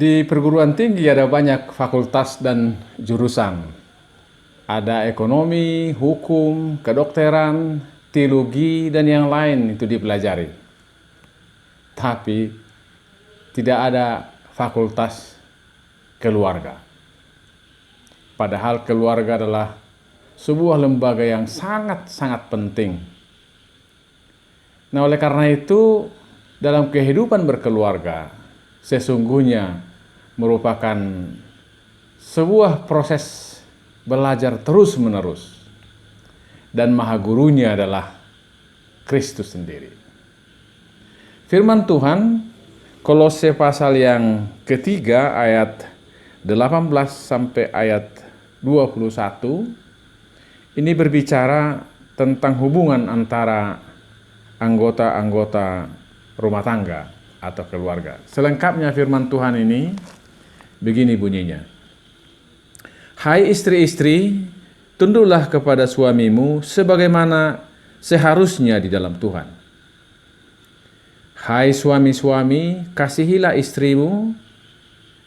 Di perguruan tinggi ada banyak fakultas dan jurusan. Ada ekonomi, hukum, kedokteran, teologi, dan yang lain itu dipelajari. Tapi tidak ada fakultas keluarga. Padahal keluarga adalah sebuah lembaga yang sangat-sangat penting. Nah, oleh karena itu, dalam kehidupan berkeluarga, sesungguhnya merupakan sebuah proses belajar terus-menerus. Dan maha gurunya adalah Kristus sendiri. Firman Tuhan, Kolose pasal yang ketiga ayat 18 sampai ayat 21, ini berbicara tentang hubungan antara anggota-anggota rumah tangga atau keluarga. Selengkapnya firman Tuhan ini begini bunyinya. Hai istri-istri, tunduklah kepada suamimu sebagaimana seharusnya di dalam Tuhan. Hai suami-suami, kasihilah istrimu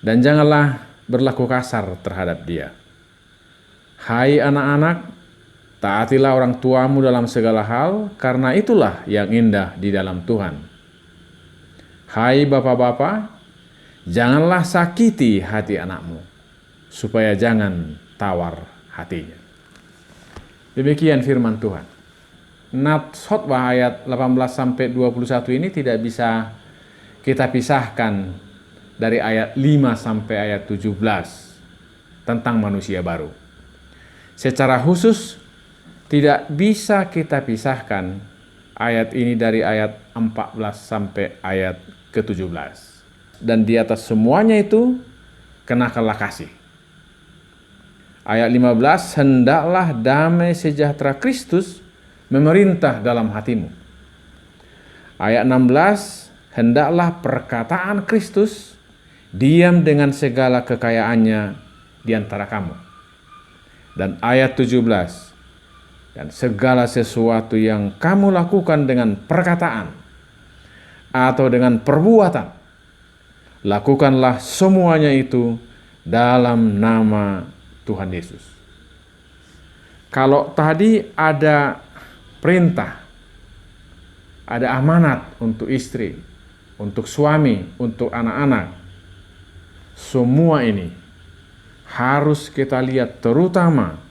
dan janganlah berlaku kasar terhadap dia. Hai anak-anak, taatilah orang tuamu dalam segala hal, karena itulah yang indah di dalam Tuhan. Hai bapak-bapak, janganlah sakiti hati anakmu, supaya jangan tawar hatinya. Demikian firman Tuhan. Nats khotbah ayat 18-21 ini tidak bisa kita pisahkan dari ayat 5 sampai ayat 17 tentang manusia baru. Secara khusus tidak bisa kita pisahkan ayat ini dari ayat 14 sampai ayat ke-17. Dan di atas semuanya itu kenakanlah kasih. Ayat 15, hendaklah damai sejahtera Kristus memerintah dalam hatimu. Ayat 16, hendaklah perkataan Kristus diam dengan segala kekayaannya di antara kamu. Dan ayat 17, dan segala sesuatu yang kamu lakukan dengan perkataan atau dengan perbuatan, lakukanlah semuanya itu dalam nama Tuhan Yesus. Kalau tadi ada perintah, ada amanat untuk istri, untuk suami, untuk anak-anak, semua ini harus kita lihat terutama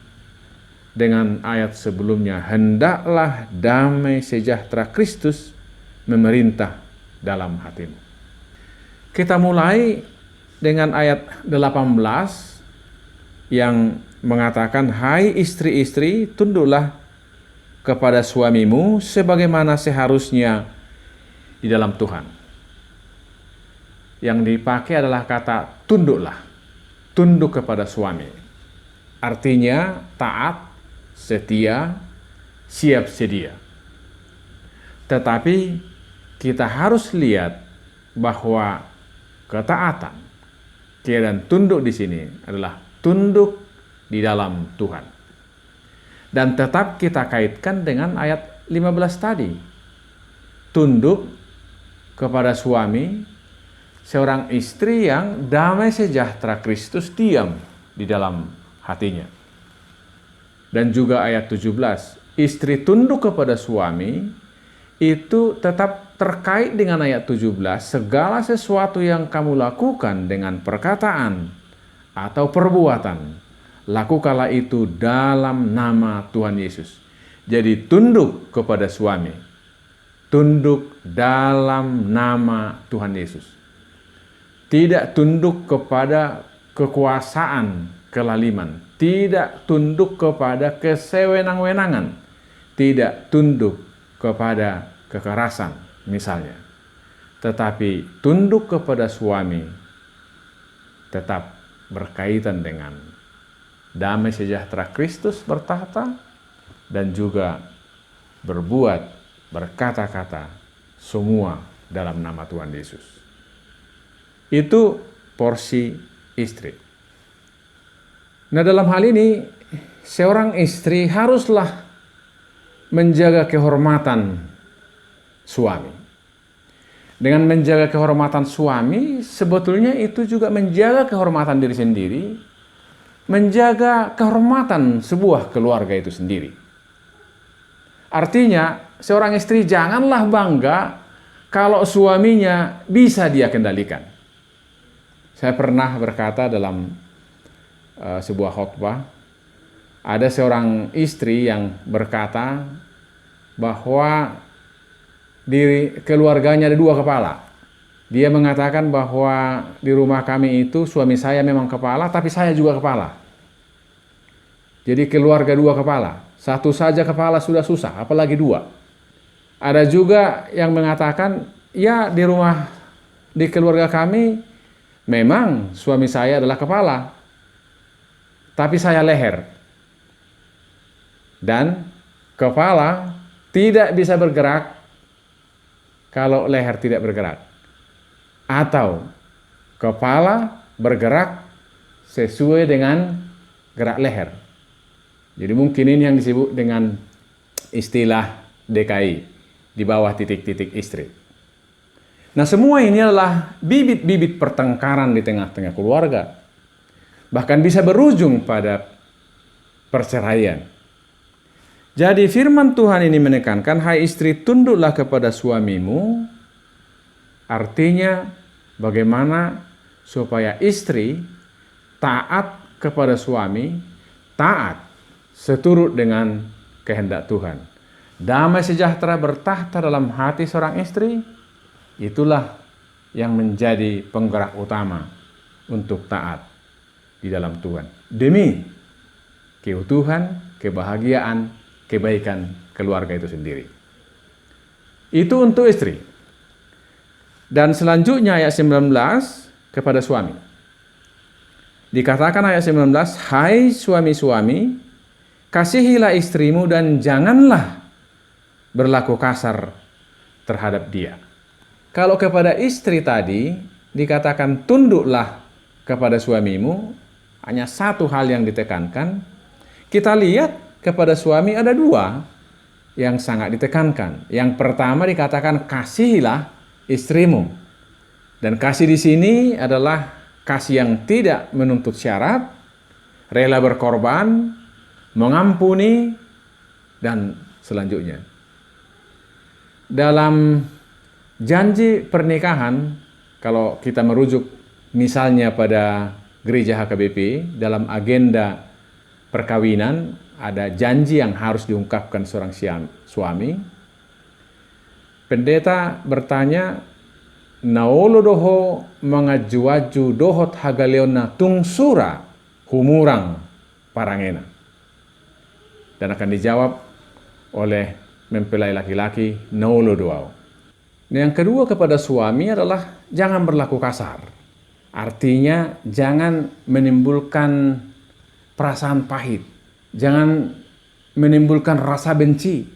dengan ayat sebelumnya, hendaklah damai sejahtera Kristus memerintah dalam hatimu. Kita mulai dengan ayat 18 yang mengatakan, hai istri-istri, tunduklah kepada suamimu sebagaimana seharusnya di dalam Tuhan. Yang dipakai adalah kata tunduklah, tunduk kepada suami. Artinya taat, setia, siap sedia. Tetapi kita harus lihat bahwa ketaatan, dan tunduk di sini adalah tunduk di dalam Tuhan. Dan tetap kita kaitkan dengan ayat 15 tadi. Tunduk kepada suami, seorang istri yang damai sejahtera Kristus diam di dalam hatinya. Dan juga ayat 17, istri tunduk kepada suami, itu tetap terkait dengan ayat 17, segala sesuatu yang kamu lakukan dengan perkataan atau perbuatan, lakukanlah itu dalam nama Tuhan Yesus. Jadi tunduk kepada suami, tunduk dalam nama Tuhan Yesus. Tidak tunduk kepada kekuasaan kelaliman, tidak tunduk kepada kesewenang-wenangan, tidak tunduk kepada kekerasan misalnya, tetapi tunduk kepada suami tetap berkaitan dengan damai sejahtera Kristus bertahta dan juga berbuat, berkata-kata semua dalam nama Tuhan Yesus. Itu porsi istri. Nah, dalam hal ini seorang istri haruslah menjaga kehormatan suami. Dengan menjaga kehormatan suami, sebetulnya itu juga menjaga kehormatan diri sendiri, menjaga kehormatan sebuah keluarga itu sendiri. Artinya, seorang istri janganlah bangga kalau suaminya bisa dia kendalikan. Saya pernah berkata dalam sebuah khotbah, ada seorang istri yang berkata bahwa di keluarganya ada 2 kepala. Dia mengatakan bahwa di rumah kami itu suami saya memang kepala, tapi saya juga kepala. Jadi keluarga 2 kepala. Satu saja kepala sudah susah, apalagi 2. Ada juga yang mengatakan, ya di keluarga kami memang suami saya adalah kepala, tapi saya leher. Dan kepala tidak bisa bergerak kalau leher tidak bergerak. Atau kepala bergerak sesuai dengan gerak leher. Jadi mungkin ini yang disebut dengan istilah DKI, di bawah titik-titik istri. Nah, semua ini adalah bibit-bibit pertengkaran di tengah-tengah keluarga. Bahkan bisa berujung pada perceraian. Jadi firman Tuhan ini menekankan, hai istri, tunduklah kepada suamimu. Artinya bagaimana supaya istri taat kepada suami, taat seturut dengan kehendak Tuhan. Damai sejahtera bertahta dalam hati seorang istri, itulah yang menjadi penggerak utama untuk taat di dalam Tuhan. Demi keutuhan, kebahagiaan, kebaikan keluarga itu sendiri. Itu untuk istri. Dan selanjutnya ayat 19 kepada suami. Dikatakan ayat 19, hai suami-suami, kasihilah istrimu dan janganlah berlaku kasar terhadap dia. Kalau kepada istri tadi dikatakan tunduklah kepada suamimu, hanya satu hal yang ditekankan. Kita lihat kepada suami ada 2 yang sangat ditekankan. Yang pertama dikatakan kasihilah istrimu. Dan kasih di sini adalah kasih yang tidak menuntut syarat, rela berkorban, mengampuni, dan selanjutnya. Dalam janji pernikahan, kalau kita merujuk misalnya pada gereja HKBP, dalam agenda perkawinan, ada janji yang harus diungkapkan seorang suami. Pendeta bertanya, naolo doho mangajuaju dohot hagaleona tungsura humurang parangena. Dan akan dijawab oleh mempelai laki-laki, naolo doao. Yang kedua kepada suami adalah jangan berlaku kasar. Artinya jangan menimbulkan perasaan pahit. Jangan menimbulkan rasa benci.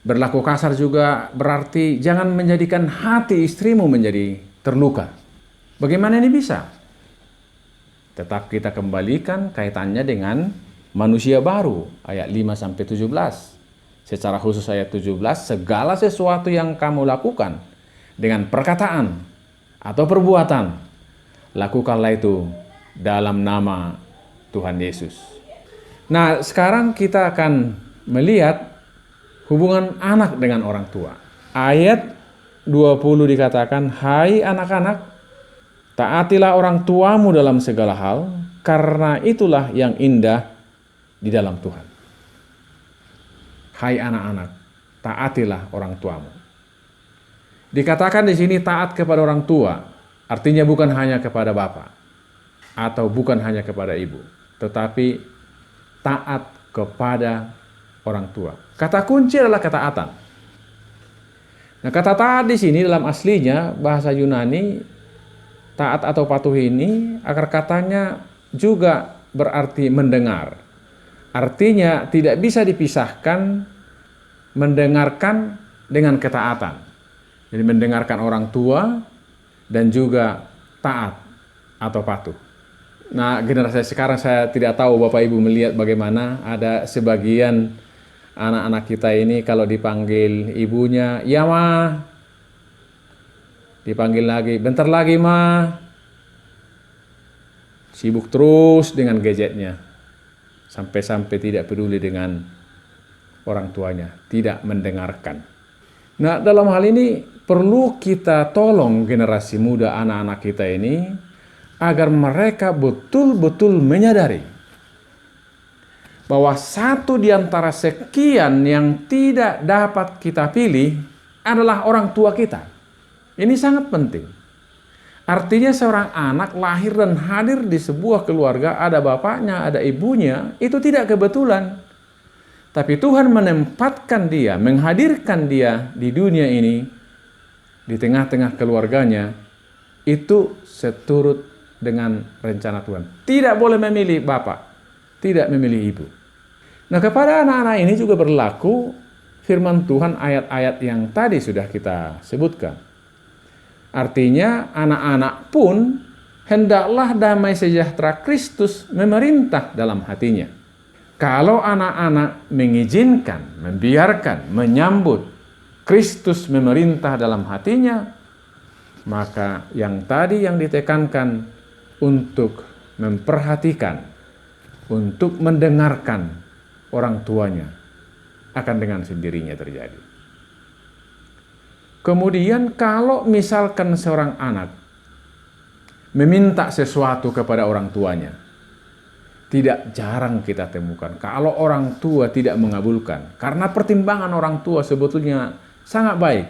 Berlaku kasar juga berarti jangan menjadikan hati istrimu menjadi terluka. Bagaimana ini bisa? Tetap kita kembalikan kaitannya dengan manusia baru, ayat 5-17. Secara khusus ayat 17, segala sesuatu yang kamu lakukan dengan perkataan atau perbuatan, lakukanlah itu dalam nama Tuhan Yesus. Nah, sekarang kita akan melihat hubungan anak dengan orang tua. Ayat 20 dikatakan, hai anak-anak, taatilah orang tuamu dalam segala hal, karena itulah yang indah di dalam Tuhan. Hai anak-anak, taatilah orang tuamu. Dikatakan di sini taat kepada orang tua, artinya bukan hanya kepada bapak, atau bukan hanya kepada ibu, tetapi taat kepada orang tua. Kata kunci adalah ketaatan. Nah, kata taat di sini dalam aslinya bahasa Yunani, taat atau patuh ini akar katanya juga berarti mendengar. Artinya tidak bisa dipisahkan mendengarkan dengan ketaatan. Jadi mendengarkan orang tua dan juga taat atau patuh. Nah, generasi sekarang saya tidak tahu Bapak Ibu melihat bagaimana ada sebagian anak-anak kita ini kalau dipanggil ibunya, ya ma, dipanggil lagi, bentar lagi mah, sibuk terus dengan gadgetnya, sampai-sampai tidak peduli dengan orang tuanya, tidak mendengarkan. Nah, dalam hal ini perlu kita tolong generasi muda, anak-anak kita ini, agar mereka betul-betul menyadari bahwa satu di antara sekian yang tidak dapat kita pilih adalah orang tua kita. Ini sangat penting. Artinya seorang anak lahir dan hadir di sebuah keluarga, ada bapaknya, ada ibunya, itu tidak kebetulan. Tapi Tuhan menempatkan dia, menghadirkan dia di dunia ini, di tengah-tengah keluarganya, itu seturut dengan rencana Tuhan. Tidak boleh memilih bapak, tidak memilih ibu. Nah, kepada anak-anak ini juga berlaku firman Tuhan ayat-ayat yang tadi sudah kita sebutkan. Artinya anak-anak pun hendaklah damai sejahtera Kristus memerintah dalam hatinya. Kalau anak-anak mengizinkan, membiarkan, menyambut Kristus memerintah dalam hatinya, maka yang tadi yang ditekankan untuk memperhatikan, untuk mendengarkan orang tuanya akan dengan sendirinya terjadi. Kemudian kalau misalkan seorang anak meminta sesuatu kepada orang tuanya, tidak jarang kita temukan kalau orang tua tidak mengabulkan, karena pertimbangan orang tua sebetulnya sangat baik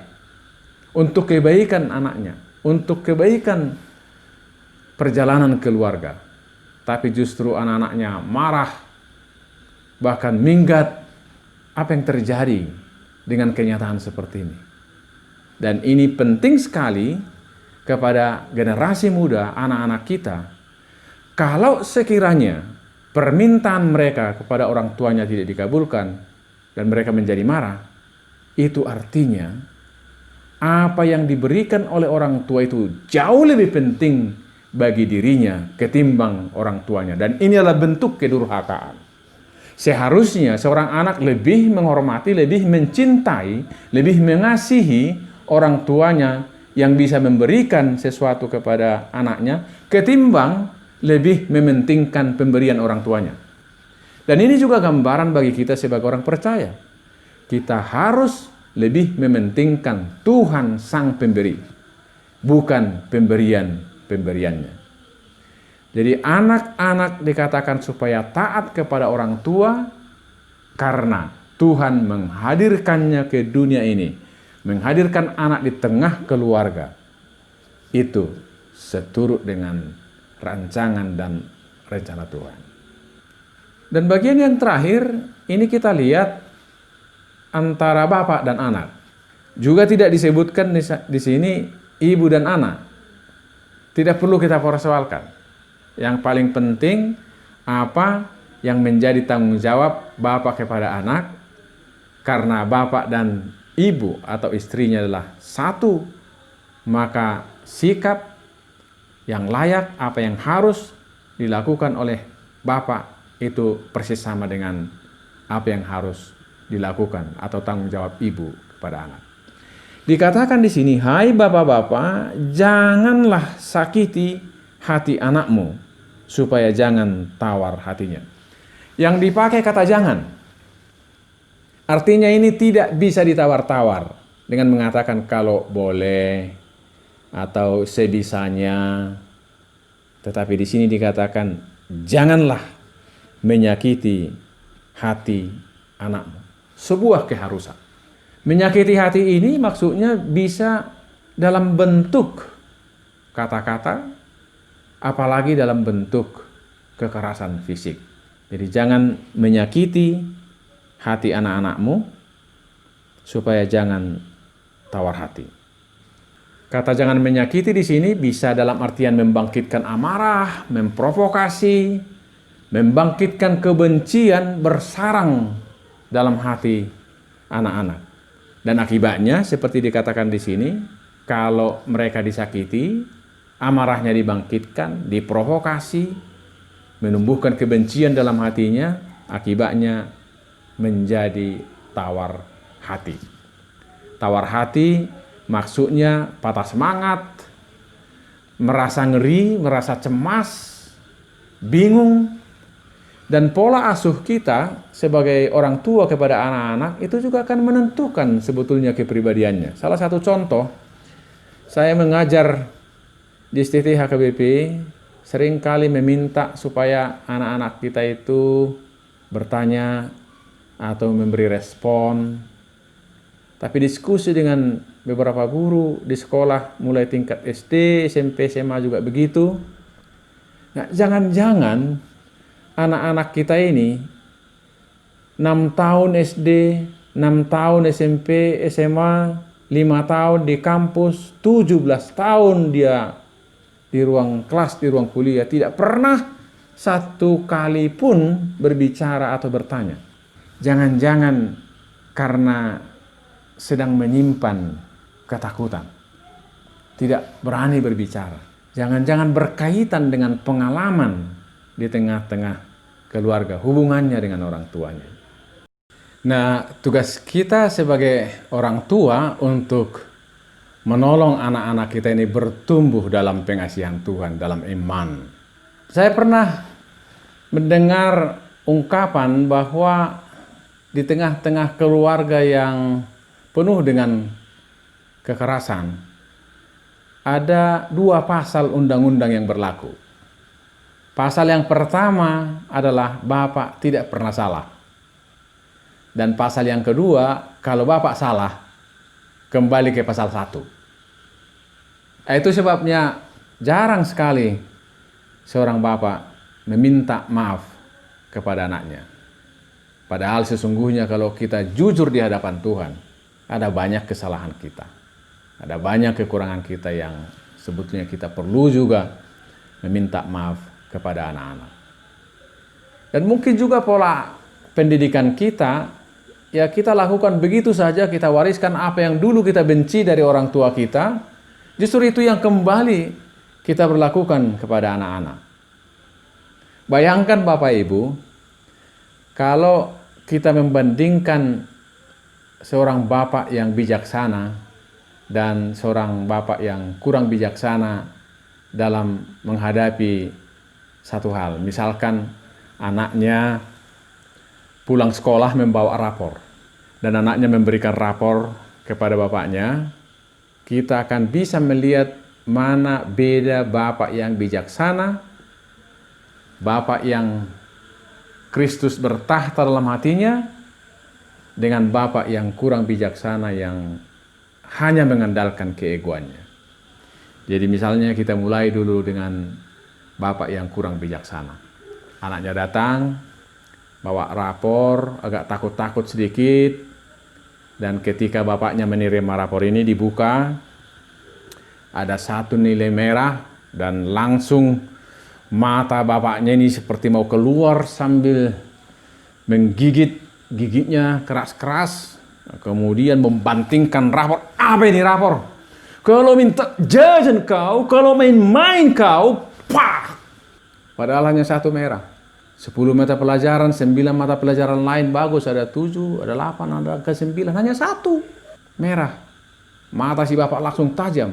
untuk kebaikan anaknya, untuk kebaikan perjalanan keluarga. Tapi justru anak-anaknya marah, bahkan minggat. Apa yang terjadi dengan kenyataan seperti ini? Dan ini penting sekali kepada generasi muda, anak-anak kita. Kalau sekiranya permintaan mereka kepada orang tuanya tidak dikabulkan dan mereka menjadi marah, itu artinya apa yang diberikan oleh orang tua itu jauh lebih penting bagi dirinya ketimbang orang tuanya. Dan ini adalah bentuk kedurhakaan. Seharusnya seorang anak lebih menghormati, lebih mencintai, lebih mengasihi orang tuanya yang bisa memberikan sesuatu kepada anaknya ketimbang lebih mementingkan pemberian orang tuanya. Dan ini juga gambaran bagi kita sebagai orang percaya. Kita harus lebih mementingkan Tuhan Sang Pemberi, bukan pemberiannya. Jadi anak-anak dikatakan supaya taat kepada orang tua karena Tuhan menghadirkannya ke dunia ini, menghadirkan anak di tengah keluarga. Itu seturut dengan rancangan dan rencana Tuhan. Dan bagian yang terakhir, ini kita lihat antara bapak dan anak. Juga tidak disebutkan di sini ibu dan anak. Tidak perlu kita persoalkan. Yang paling penting apa yang menjadi tanggung jawab bapak kepada anak, karena bapak dan ibu atau istrinya adalah satu, maka sikap yang layak, apa yang harus dilakukan oleh bapak itu persis sama dengan apa yang harus dilakukan atau tanggung jawab ibu kepada anak. Dikatakan di sini, hai bapak-bapak, janganlah sakiti hati anakmu supaya jangan tawar hatinya. Yang dipakai kata jangan, artinya ini tidak bisa ditawar-tawar dengan mengatakan kalau boleh atau sebisanya. Tetapi di sini dikatakan janganlah menyakiti hati anakmu. Sebuah keharusan. Menyakiti hati ini maksudnya bisa dalam bentuk kata-kata, apalagi dalam bentuk kekerasan fisik. Jadi jangan menyakiti hati anak-anakmu supaya jangan tawar hati. Kata jangan menyakiti di sini bisa dalam artian membangkitkan amarah, memprovokasi, membangkitkan kebencian bersarang dalam hati anak-anak. Dan akibatnya seperti dikatakan di sini, kalau mereka disakiti, amarahnya dibangkitkan, diprovokasi, menumbuhkan kebencian dalam hatinya, akibatnya menjadi tawar hati. Tawar hati Maksudnya patah semangat, merasa ngeri, merasa cemas, bingung. Dan pola asuh kita sebagai orang tua kepada anak-anak itu juga akan menentukan sebetulnya kepribadiannya. Salah satu contoh, saya mengajar di STT HKBP, seringkali meminta supaya anak-anak kita itu bertanya atau memberi respon. Tapi diskusi dengan beberapa guru di sekolah, mulai tingkat SD, SMP, SMA juga begitu. Nah, jangan-jangan anak-anak kita ini 6 tahun SD, 6 tahun SMP, SMA, 5 tahun di kampus, 17 tahun dia di ruang kelas, di ruang kuliah, tidak pernah satu kali pun berbicara atau bertanya. Jangan-jangan karena sedang menyimpan ketakutan, tidak berani berbicara. Jangan-jangan berkaitan dengan pengalaman di tengah-tengah keluarga, hubungannya dengan orang tuanya. Nah, tugas kita sebagai orang tua untuk menolong anak-anak kita ini bertumbuh dalam pengasihan Tuhan, dalam iman. Saya pernah mendengar ungkapan bahwa di tengah-tengah keluarga yang penuh dengan kekerasan, ada 2 pasal undang-undang yang berlaku. Pasal yang pertama adalah bapak tidak pernah salah. Dan pasal yang kedua, kalau bapak salah, kembali ke pasal 1. Itu sebabnya jarang sekali seorang bapak meminta maaf kepada anaknya. Padahal sesungguhnya kalau kita jujur di hadapan Tuhan, ada banyak kesalahan kita. Ada banyak kekurangan kita yang sebetulnya kita perlu juga meminta maaf kepada anak-anak. Dan mungkin juga pola pendidikan kita, ya kita lakukan begitu saja, kita wariskan apa yang dulu kita benci dari orang tua kita, justru itu yang kembali kita berlakukan kepada anak-anak. Bayangkan Bapak Ibu, kalau kita membandingkan seorang bapak yang bijaksana dan seorang bapak yang kurang bijaksana dalam menghadapi satu hal. Misalkan anaknya pulang sekolah membawa rapor dan anaknya memberikan rapor kepada bapaknya, kita akan bisa melihat mana beda bapak yang bijaksana, bapak yang Kristus bertahta dalam hatinya, dengan bapak yang kurang bijaksana yang hanya mengandalkan keegoannya. Jadi misalnya kita mulai dulu dengan bapak yang kurang bijaksana. Anaknya datang, bawa rapor, agak takut-takut sedikit, dan ketika bapaknya menerima rapor ini dibuka, ada 1 nilai merah, dan langsung mata bapaknya ini seperti mau keluar sambil menggigit gigitnya keras-keras, kemudian membantingkan rapor. Apa ini rapor? Kalau minta jajan kau, kalau main-main kau, pah! Padahal hanya 1 merah. 10 mata pelajaran, 9 mata pelajaran lain bagus, ada 7, ada 8, ada ke 9, hanya 1 merah. Mata si bapak langsung tajam.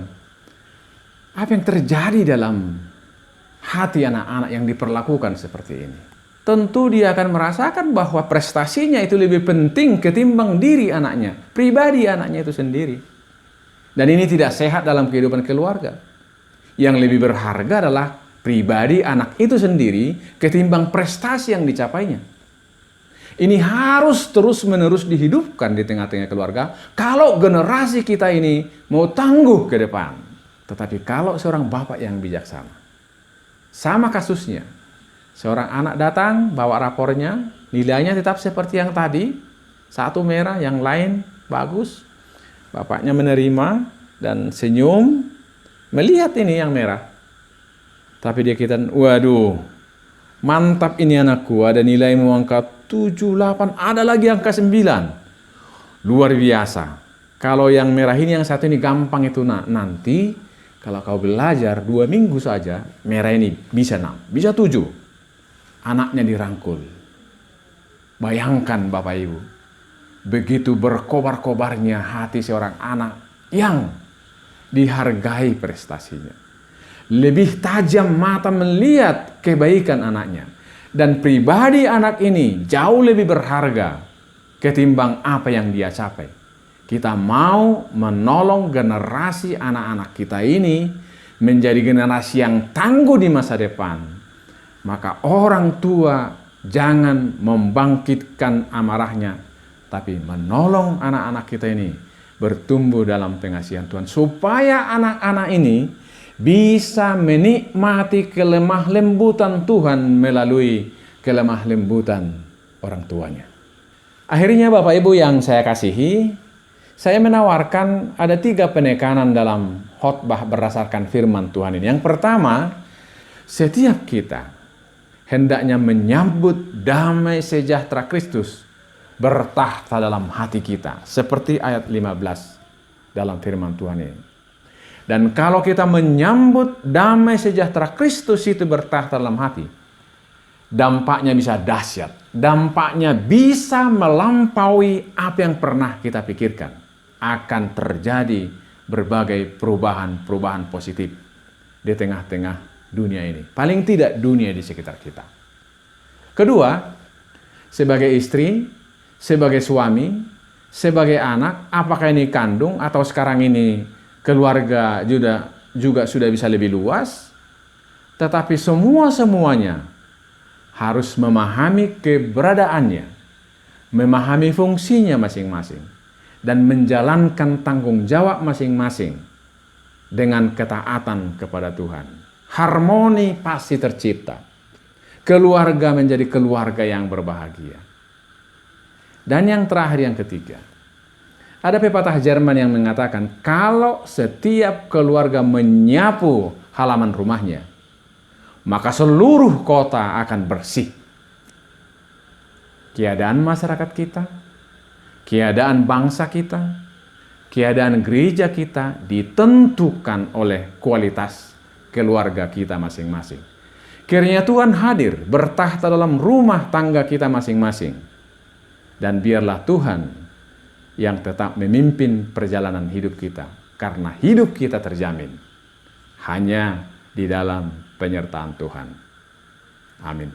Apa yang terjadi dalam hati anak-anak yang diperlakukan seperti ini? Tentu dia akan merasakan bahwa prestasinya itu lebih penting ketimbang diri anaknya, pribadi anaknya itu sendiri. Dan ini tidak sehat dalam kehidupan keluarga. Yang lebih berharga adalah pribadi anak itu sendiri ketimbang prestasi yang dicapainya. Ini harus terus-menerus dihidupkan di tengah-tengah keluarga kalau generasi kita ini mau tangguh ke depan. Tetapi kalau seorang bapak yang bijaksana, sama kasusnya. Seorang anak datang, bawa rapornya, nilainya tetap seperti yang tadi, 1 merah, yang lain bagus. Bapaknya menerima dan senyum, melihat ini yang merah. Tapi dia kira, waduh, mantap ini anakku, ada nilai angka 7, 8, ada lagi angka 9. Luar biasa. Kalau yang merah ini, yang 1 ini gampang itu, nanti kalau kau belajar 2 minggu saja, merah ini bisa 6, bisa 7. Anaknya dirangkul. Bayangkan Bapak Ibu, begitu berkobar-kobarnya hati seorang anak yang dihargai prestasinya. Lebih tajam mata melihat kebaikan anaknya. Dan pribadi anak ini jauh lebih berharga ketimbang apa yang dia capai. Kita mau menolong generasi anak-anak kita ini menjadi generasi yang tangguh di masa depan. Maka orang tua jangan membangkitkan amarahnya, tapi menolong anak-anak kita ini bertumbuh dalam pengasihan Tuhan. Supaya anak-anak ini bisa menikmati kelemah lembutan Tuhan melalui kelemah lembutan orang tuanya. Akhirnya Bapak Ibu yang saya kasihi, saya menawarkan ada 3 penekanan dalam khotbah berdasarkan firman Tuhan ini. Yang pertama, setiap kita hendaknya menyambut damai sejahtera Kristus bertahta dalam hati kita. Seperti ayat 15 dalam firman Tuhan ini. Dan kalau kita menyambut damai sejahtera Kristus itu bertahta dalam hati, dampaknya bisa dahsyat. Dampaknya bisa melampaui apa yang pernah kita pikirkan. Akan terjadi berbagai perubahan-perubahan positif di tengah-tengah dunia ini. Paling tidak dunia di sekitar kita. Kedua, sebagai istri, sebagai suami, sebagai anak, apakah ini kandung atau sekarang ini keluarga juga sudah bisa lebih luas, tetapi semuanya harus memahami keberadaannya, memahami fungsinya masing-masing, dan menjalankan tanggung jawab masing-masing dengan ketaatan kepada Tuhan. Harmoni pasti tercipta. Keluarga menjadi keluarga yang berbahagia. Dan yang terakhir, yang ketiga, ada pepatah Jerman yang mengatakan, kalau setiap keluarga menyapu halaman rumahnya, maka seluruh kota akan bersih. Keadaan masyarakat kita, keadaan bangsa kita, keadaan gereja kita ditentukan oleh kualitas keluarga kita masing-masing. Kiranya Tuhan hadir bertahta dalam rumah tangga kita masing-masing. Dan biarlah Tuhan yang tetap memimpin perjalanan hidup kita. Karena hidup kita terjamin hanya di dalam penyertaan Tuhan. Amin.